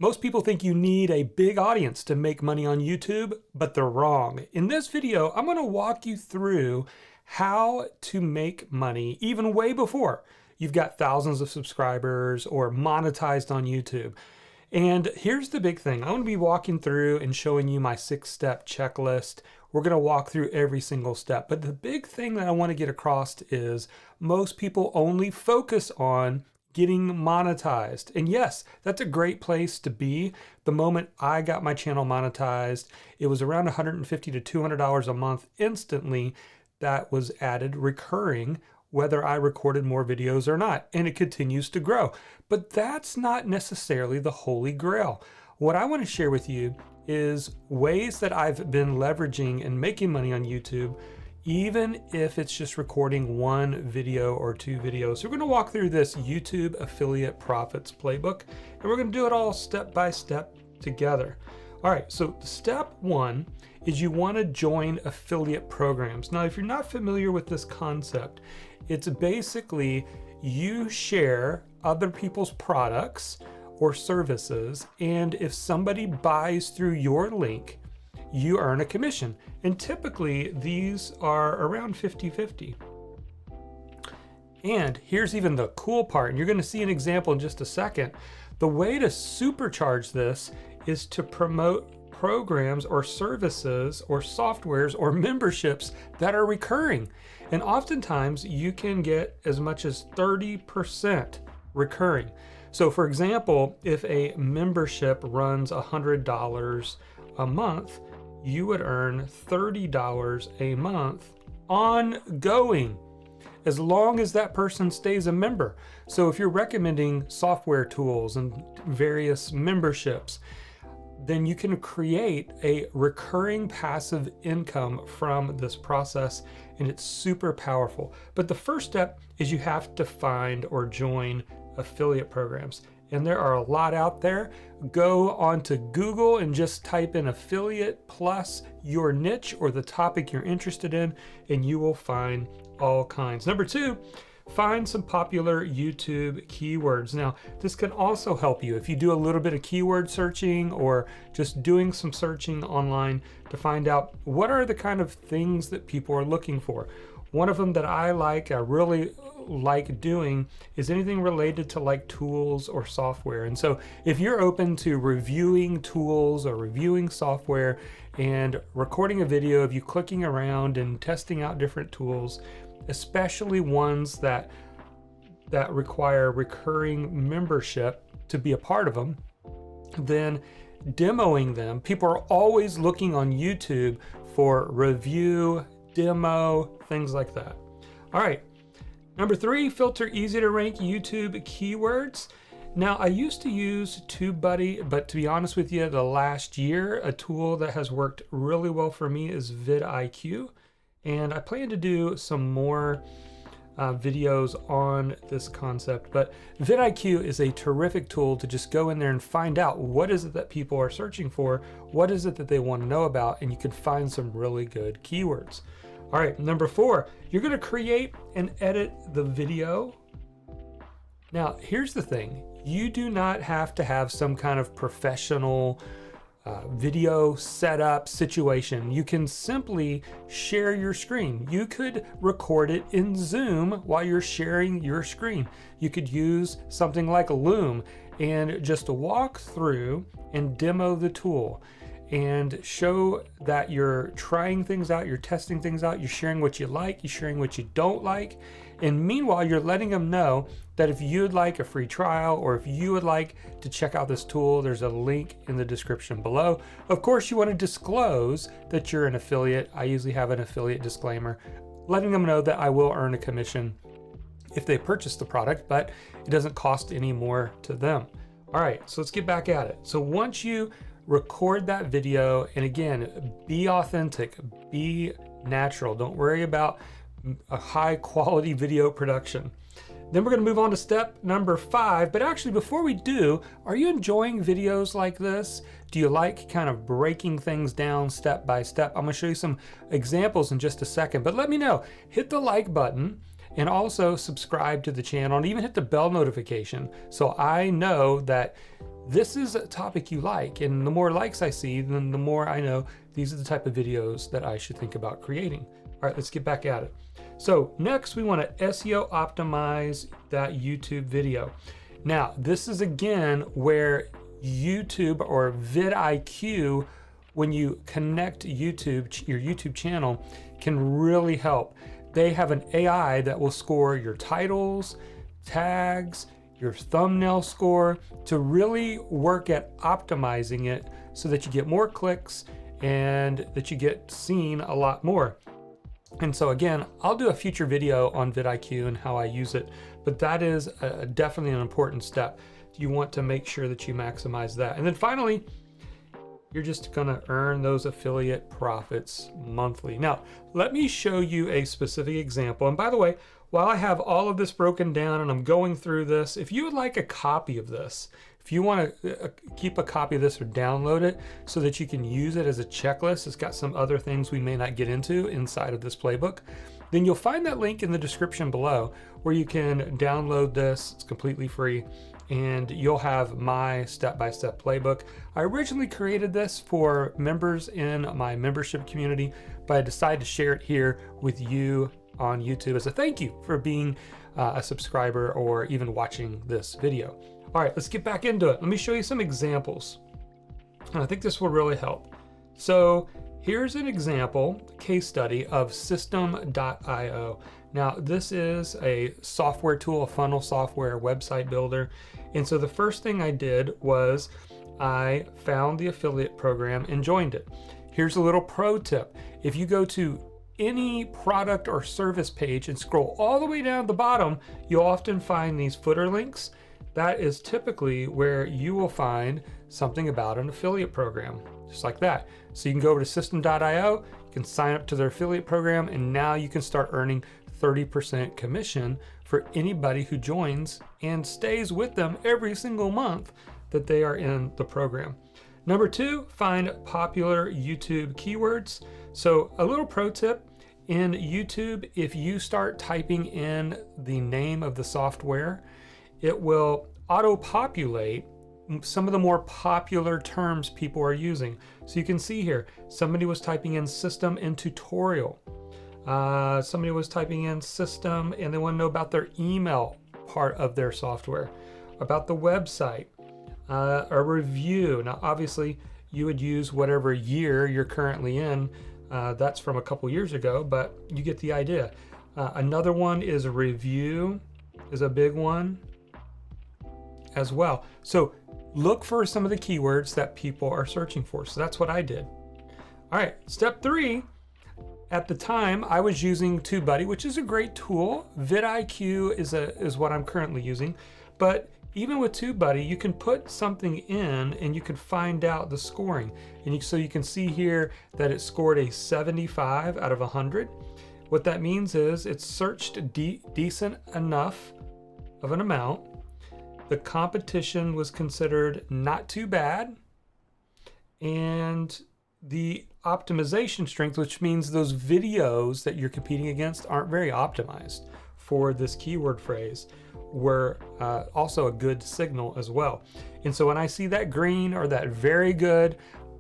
Most people think you need a big audience to make money on YouTube, but they're wrong. In this video, I'm going to walk you through how to make money even way before you've got thousands of subscribers or monetized on YouTube. And here's the big thing. I'm going to be walking through and showing you my 6-step checklist. We're going to walk through every single step. But the big thing that I want to get across is most people only focus on getting monetized. And yes, that's a great place to be. The moment I got my channel monetized, it was around $150 to $200 a month instantly that was added recurring, whether I recorded more videos or not, and it continues to grow. But that's not necessarily the holy grail. What I want to share with you is ways that I've been leveraging and making money on YouTube, even if it's just recording one video or two videos. So we're going to walk through this YouTube affiliate profits playbook, and we're going to do it all step by step together. All right, so step one is you want to join affiliate programs. Now, if you're not familiar with this concept, it's basically you share other people's products or services, and if somebody buys through your link, you earn a commission. And typically these are around 50-50. And here's even the cool part, and you're going to see an example in just a second. The way to supercharge this is to promote programs or services or softwares or memberships that are recurring. And oftentimes you can get as much as 30% recurring. So for example, if a membership runs $100 a month, you would earn $30 a month ongoing, as long as that person stays a member. So if you're recommending software tools and various memberships, then you can create a recurring passive income from this process, and it's super powerful. But the first step is you have to find or join affiliate programs. And there are a lot out there. Go onto Google and just type in affiliate plus your niche or the topic you're interested in, and you will find all kinds. Number two, find some popular YouTube keywords. Now, this can also help you if you do a little bit of keyword searching or just doing some searching online to find out what are the kind of things that people are looking for. One of them that I really like doing is anything related to like tools or software. And so if you're open to reviewing tools or reviewing software and recording a video of you clicking around and testing out different tools, especially ones that require recurring membership to be a part of them, then demoing them. People are always looking on YouTube for review, demo, things like that. All right. Number three, filter easy to rank YouTube keywords. Now, I used to use TubeBuddy, but to be honest with you, the last year, a tool that has worked really well for me is vidIQ. And I plan to do some more videos on this concept, but vidIQ is a terrific tool to just go in there and find out what is it that people are searching for, what is it that they want to know about, and you can find some really good keywords. All right, number four, you're going to create and edit the video. Now, here's the thing. You do not have to have some kind of professional video setup situation. You can simply share your screen. You could record it in Zoom while you're sharing your screen. You could use something like Loom and just walk through and demo the tool and show that you're trying things out, you're testing things out, you're sharing what you like, you're sharing what you don't like. And meanwhile, you're letting them know that if you'd like a free trial or if you would like to check out this tool, there's a link in the description below. Of course, you want to disclose that you're an affiliate. I usually have an affiliate disclaimer, letting them know that I will earn a commission if they purchase the product, but it doesn't cost any more to them. All right, so let's get back at it. So once you record that video, and again, be authentic, be natural. Don't worry about a high quality video production. Then we're going to move on to step number 5. But actually, before we do, are you enjoying videos like this? Do you like kind of breaking things down step by step? I'm going to show you some examples in just a second, but let me know. Hit the like button and also subscribe to the channel and even hit the bell notification so I know that this is a topic you like, and the more likes I see, then the more I know these are the type of videos that I should think about creating. All right, let's get back at it. So next we want to SEO optimize that YouTube video. Now, this is again where YouTube or vidIQ, when you connect YouTube, your YouTube channel, can really help. They have an AI that will score your titles, tags, your thumbnail score, to really work at optimizing it so that you get more clicks and that you get seen a lot more. And so again, I'll do a future video on vidIQ and how I use it, but that is definitely an important step. You want to make sure that you maximize that. And then finally, you're just gonna earn those affiliate profits monthly. Now, let me show you a specific example. And by the way, while I have all of this broken down and I'm going through this, if you would like a copy of this, if you want to keep a copy of this or download it so that you can use it as a checklist, it's got some other things we may not get into inside of this playbook, then you'll find that link in the description below where you can download this. It's completely free, and you'll have my step-by-step playbook. I originally created this for members in my membership community, but I decided to share it here with you on YouTube as a thank you for being a subscriber or even watching this video. All right, let's get back into it. Let me show you some examples. And I think this will really help. So here's an example case study of System.io. Now, this is a software tool, a funnel software website builder. And so the first thing I did was I found the affiliate program and joined it. Here's a little pro tip. If you go to any product or service page and scroll all the way down to the bottom, you'll often find these footer links. That is typically where you will find something about an affiliate program, just like that. So you can go over to System.io, you can sign up to their affiliate program, and now you can start earning 30% commission for anybody who joins and stays with them every single month that they are in the program. Number two, find popular YouTube keywords. So a little pro tip, in YouTube, if you start typing in the name of the software, it will auto-populate some of the more popular terms people are using. So you can see here, somebody was typing in system and tutorial. Somebody was typing in system and they want to know about their email part of their software, about the website, a review. Now, obviously, you would use whatever year you're currently in. That's from a couple years ago, but you get the idea. Another one is a review, is a big one as well. So look for some of the keywords that people are searching for. So that's what I did. All right, step three. At the time, I was using TubeBuddy, which is a great tool. vidIQ is what I'm currently using. But even with TubeBuddy, you can put something in and you can find out the scoring. And so you can see here that it scored a 75 out of 100. What that means is it's searched decent enough of an amount. The competition was considered not too bad. And the optimization strength, which means those videos that you're competing against aren't very optimized for this keyword phrase, were also a good signal as well. And so when I see that green or that very good,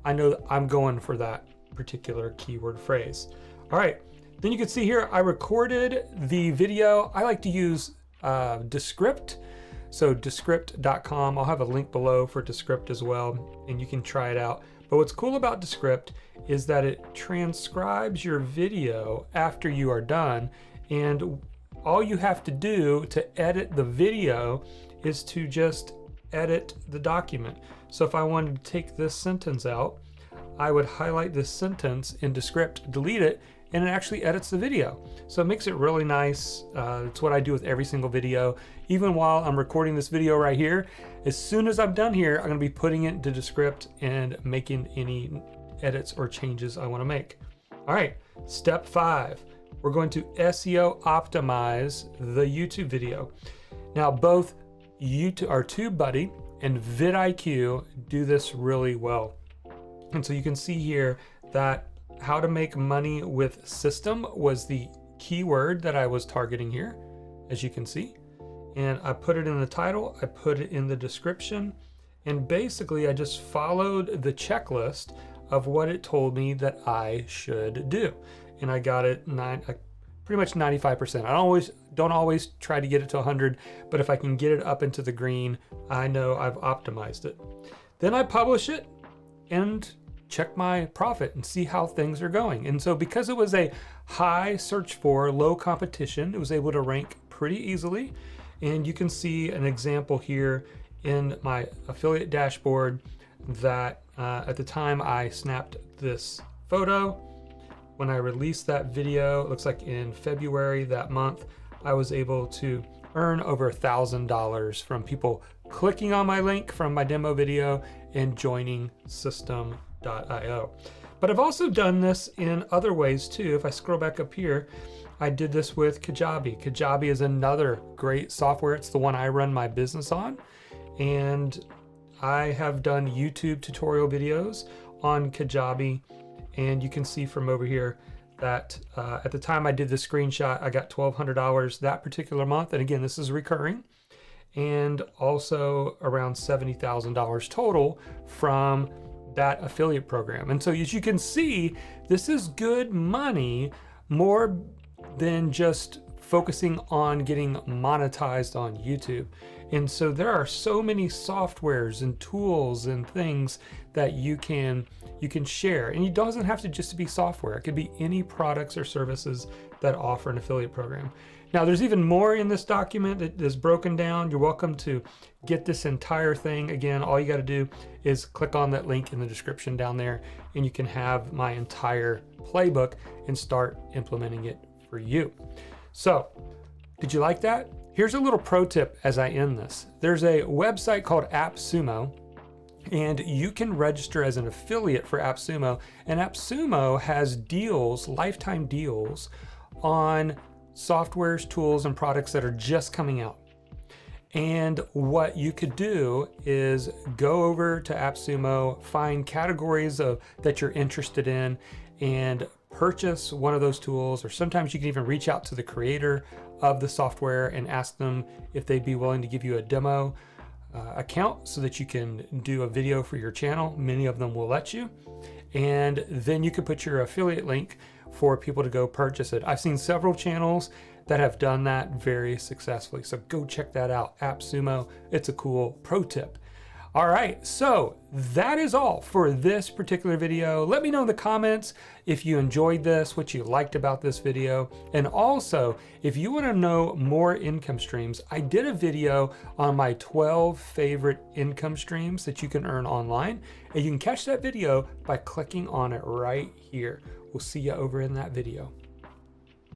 I know that I'm going for that particular keyword phrase. All right, then you can see here, I recorded the video. I like to use Descript. So Descript.com, I'll have a link below for Descript as well, and you can try it out. But what's cool about Descript is that it transcribes your video after you are done, and all you have to do to edit the video is to just edit the document. So if I wanted to take this sentence out, I would highlight this sentence in Descript, delete it, and it actually edits the video. So it makes it really nice. It's what I do with every single video. Even while I'm recording this video right here, as soon as I'm done here, I'm gonna be putting it into Descript and making any edits or changes I wanna make. All right, step 5. We're going to SEO optimize the YouTube video. Now, both YouTube, our TubeBuddy and vidIQ do this really well. And so you can see here that how to make money with system was the keyword that I was targeting here, as you can see. And I put it in the title, I put it in the description, And basically I just followed the checklist of what it told me that I should do. And I got it pretty much 95%. I don't always try to get it to 100, but if I can get it up into the green, I know I've optimized it. Then I publish it and check my profit and see how things are going. And so because it was a high search for, low competition, it was able to rank pretty easily. And you can see an example here in my affiliate dashboard that at the time I snapped this photo, when I released that video, it looks like in February that month, I was able to earn over $1,000 from people clicking on my link from my demo video and joining system.io. But I've also done this in other ways too. If I scroll back up here, I did this with Kajabi. Kajabi is another great software. It's the one I run my business on. And I have done YouTube tutorial videos on Kajabi. And you can see from over here that at the time I did the screenshot, I got $1,200 that particular month. And again, this is recurring. And also around $70,000 total from that affiliate program. And so as you can see, this is good money, more than just focusing on getting monetized on YouTube. And so there are so many softwares and tools and things that you can share. And it doesn't have to just be software. It could be any products or services that offer an affiliate program. Now there's even more in this document that is broken down. You're welcome to get this entire thing. Again, all you got to do is click on that link in the description down there and you can have my entire playbook and start implementing it for you. So, did you like that? Here's a little pro tip as I end this. There's a website called AppSumo, and you can register as an affiliate for AppSumo. And AppSumo has deals, lifetime deals, on softwares, tools, and products that are just coming out. And what you could do is go over to AppSumo, find categories that you're interested in, and purchase one of those tools. Or sometimes you can even reach out to the creator of the software and ask them if they'd be willing to give you a demo account so that you can do a video for your channel. Many of them will let you. And then you can put your affiliate link for people to go purchase it. I've seen several channels that have done that very successfully. So go check that out, AppSumo. It's a cool pro tip. All right, so that is all for this particular video. Let me know in the comments if you enjoyed this, what you liked about this video. And also, if you want to know more income streams, I did a video on my 12 favorite income streams that you can earn online. And you can catch that video by clicking on it right here. We'll see you over in that video.